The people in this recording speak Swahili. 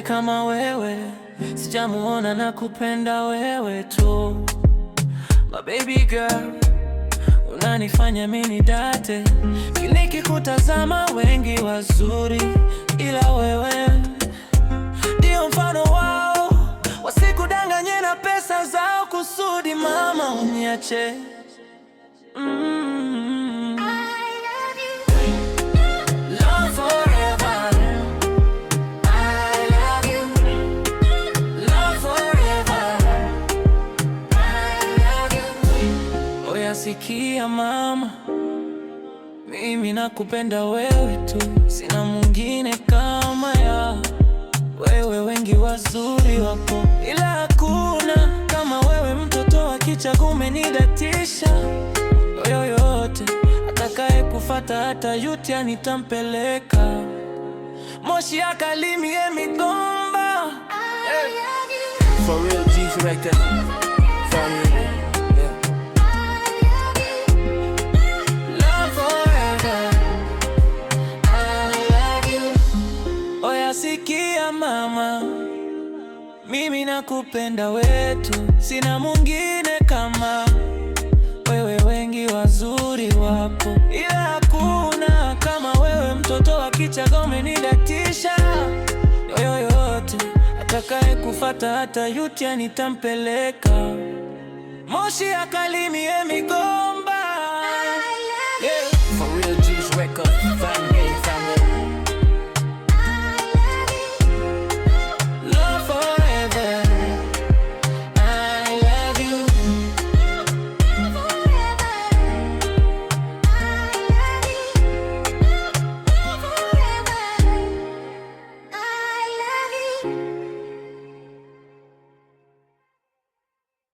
kama wewe sijamuona, na kupenda wewe tu. My baby girl, unanifanya mimi date. Nikikutazama wengi wazuri, ila wewe ndio mfano wao. Wasikudanganye na pesa zao kusudi, mama uniache. Sikia mama, mimi nakupenda wewe tu, sina mwingine kama ya wewe. Wengi wazuri wapo, ila hakuna kama wewe. Mtoto wa kichaga umenidatisha. Yoyote atakaye kufata hata yutia nitampeleka. Moshi akalimie migomba. For real G's right there. For real. Sikia mama, mimi nakupenda wetu, sina mwingine kama wewe. Wengi wazuri wapo, ila hakuna kama wewe. Mtoto wa kichaga umenidatisha. Yoyote atakaye kufata hata yutia nitampeleka. Moshi akalimie migomba. Yeah.